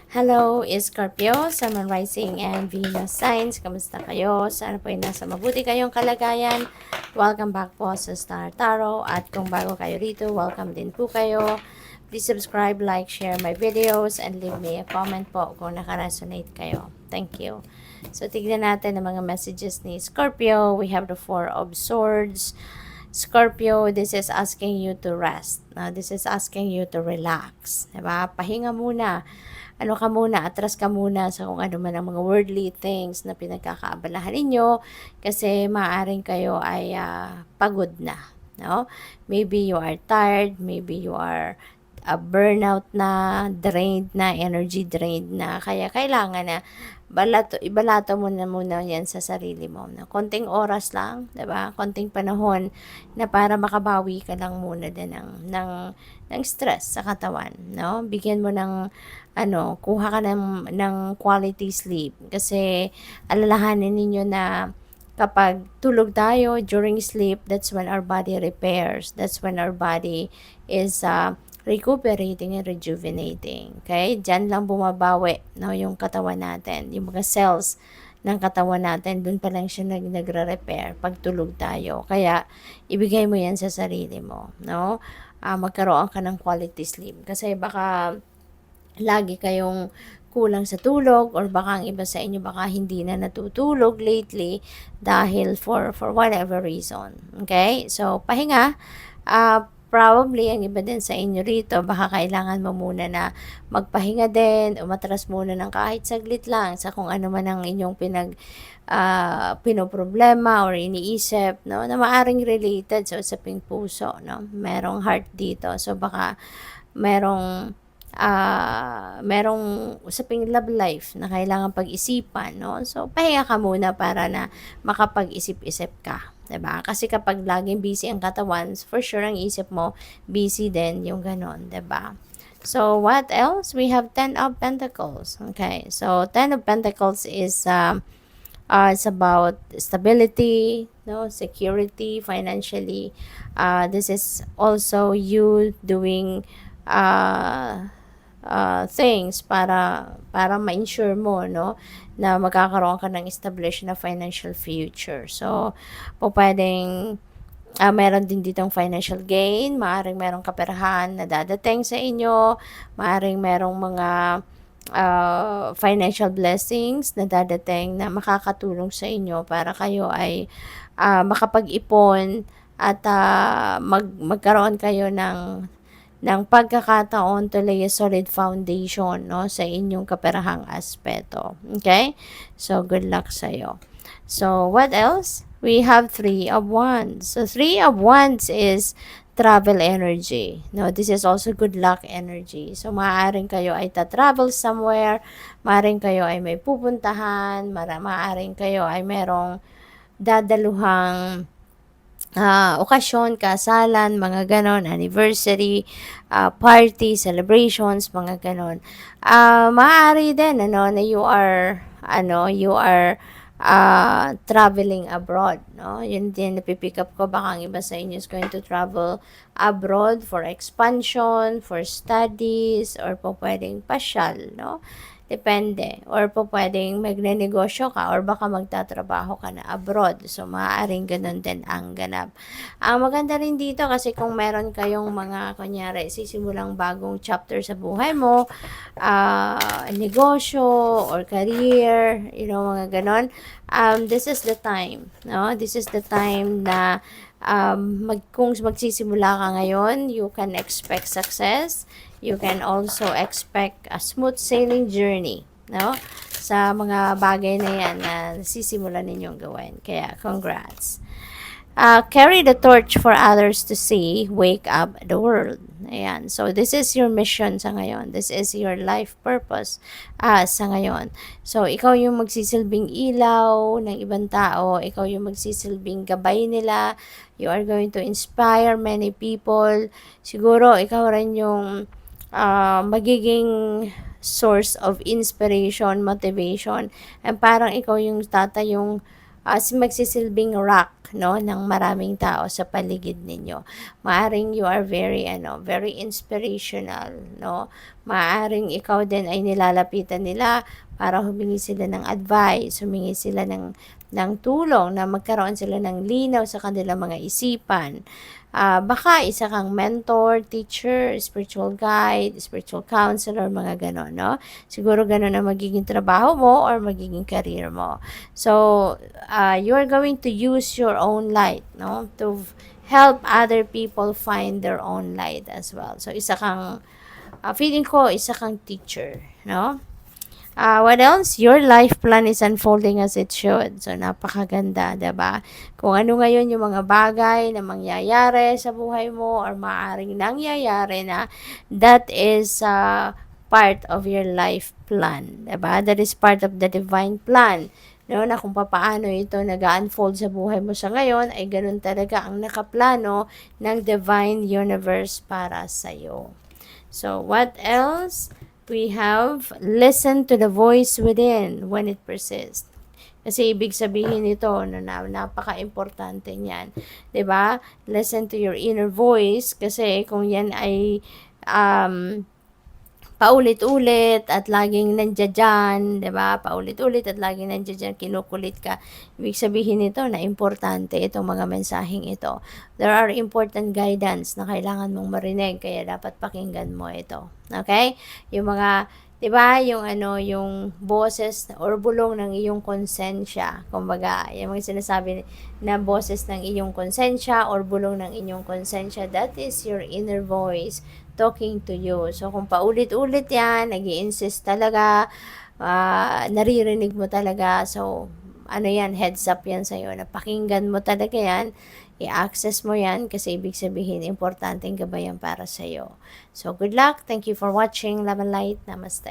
Hello, Scorpio, Sun, Moon, Rising, and Venus signs. Kamusta kayo? Sana po ay nasa mabuti kayong kalagayan. Welcome back po sa Star Tarot. At kung bago kayo rito, welcome din po kayo. Please subscribe, like, share my videos, and leave me a comment po kung nakaresonate kayo. Thank you. So, tignan natin ang mga messages ni Scorpio. We have the Four of Swords. Scorpio, this is asking you to rest. This is asking you to relax. Diba? Pahinga muna. Ano ka muna, atras ka muna sa kung ano man ang mga worldly things na pinagkakaabalahan ninyo kasi maaaring kayo ay pagod na. No? Maybe you are tired, maybe you are burnout na, drained na, energy drained na. Kaya kailangan na ibalato mo na muna yan sa sarili mo. No? Konting oras lang, 'di ba? Konting panahon na para makabawi ka lang muna din ng stress sa katawan, no? Bigyan mo ng kuha ka ng quality sleep kasi alalahanin ninyo na kapag tulog tayo during sleep, that's when our body repairs. That's when our body is recuperating and rejuvenating. Okay? Diyan lang bumabawi, no, yung katawan natin. Yung mga cells ng katawan natin, dun pa lang siya nagre-repair pag tulog tayo. Kaya, ibigay mo yan sa sarili mo, no? Magkaroon ka ng quality sleep. Kasi baka lagi kayong kulang sa tulog or baka ang iba sa inyo baka hindi na natutulog lately dahil for whatever reason. Okay? So, pahinga. Probably, ang iba din sa inyo rito, baka kailangan mo muna na magpahinga din, umatras muna ng kahit saglit lang sa kung ano man ang inyong pinoproblema or iniisip, no, na maaring related sa usaping puso, no, merong heart dito, so baka merong usaping love life na kailangan pag-isipan, no? So, pahinga ka muna para na makapag-isip-isip ka. 'Di ba? Kasi kapag laging busy ang katawan, for sure ang isip mo busy din yung ganon, 'di ba? So, what else? We have 10 of Pentacles. Okay. So, 10 of Pentacles is it's about stability, no, security, financially. This is also you doing things para ma-ensure mo, no, na magkakaroon ka ng established na financial future. So, pwedeng meron din ditong financial gain, maaaring merong kaperahan na dadating sa inyo, maaaring merong mga financial blessings na dadating na makakatulong sa inyo para kayo ay makapag-ipon at magkaroon kayo ng pagkakataon to lay a solid foundation, no, sa inyong kaperahang aspeto. Okay? So, good luck sa'yo. So, what else? We have 3 of Wands. So, 3 of Wands is travel energy. No, this is also good luck energy. So, maaaring kayo ay ta-travel somewhere, maaaring kayo ay may pupuntahan, maaaring kayo ay merong dadaluhang okasyon, kasalan, mga ganon, anniversary, party, celebrations, mga ganon. Maaari din, na you are traveling abroad, no? Yun din, napipick up ko, baka ang iba sa inyo is going to travel abroad for expansion, for studies, or po pwedeng pasyal, no? Depende. Or po pwedeng magnenegosyo ka or baka magtatrabaho ka na abroad. So, maaaring ganun din ang ganap. Ang maganda rin dito kasi kung meron kayong mga, kunyari, sisimulang bagong chapter sa buhay mo, negosyo or career, mga ganon, this is the time, no? This is the time na kung magsisimula ka ngayon, you can expect success. You can also expect a smooth sailing journey, no? Sa mga bagay na yan na sisimulan ninyong gawin. Kaya, congrats. Carry the torch for others to see, wake up the world. Ayan. So, this is your mission sa ngayon. This is your life purpose sa ngayon. So, ikaw yung magsisilbing ilaw ng ibang tao. Ikaw yung magsisilbing gabay nila. You are going to inspire many people. Siguro, ikaw rin yung magiging source of inspiration, motivation, and parang ikaw yung tatayong magsisilbing rock, no, ng maraming tao sa paligid ninyo. Maaring you are very very inspirational, no. Maaring ikaw din ay nilalapitan nila para humingi sila ng advice, humingi sila ng tulong na magkaroon sila ng linaw sa kanilang mga isipan. Baka isa kang mentor, teacher, spiritual guide, spiritual counselor, mga ganon, no? Siguro ganon ang magiging trabaho mo or magiging career mo. So, you are going to use your own light, no? To help other people find their own light as well. So, isa kang, feeling ko, isa kang teacher, no? What else? Your life plan is unfolding as it should. So, napakaganda, diba? Kung ano ngayon yung mga bagay na mangyayari sa buhay mo or maaaring nangyayari na, that is part of your life plan. Diba? That is part of the divine plan. No, na kung paano ito nag-unfold sa buhay mo sa ngayon, ay ganun talaga ang nakaplano ng divine universe para sa'yo. So, what else? We have listen to the voice within when it persists. Kasi ibig sabihin nito na napaka-importante niyan. 'Di ba? Listen to your inner voice kasi kung yan ay paulit-ulit at laging nandiyan, 'di ba? Paulit-ulit at laging nandiyan, kinukulit ka. Ibig sabihin nito na importante itong mga mensaheng ito. There are important guidance na kailangan mong marinig kaya dapat pakinggan mo ito. Okay? Yung mga 'di ba, yung boses or bulong ng iyong konsensya. Kumbaga, yung mga sinasabi na boses ng iyong konsensya or bulong ng inyong konsensya, that is your inner voice talking to you. So, kung paulit-ulit yan, nag-i-insist talaga, naririnig mo talaga. So, yan, heads up yan sa'yo. Napakinggan mo talaga yan, i-access mo yan kasi ibig sabihin, importanteng gabay yan para sa'yo. So, good luck. Thank you for watching. Love and light. Namaste.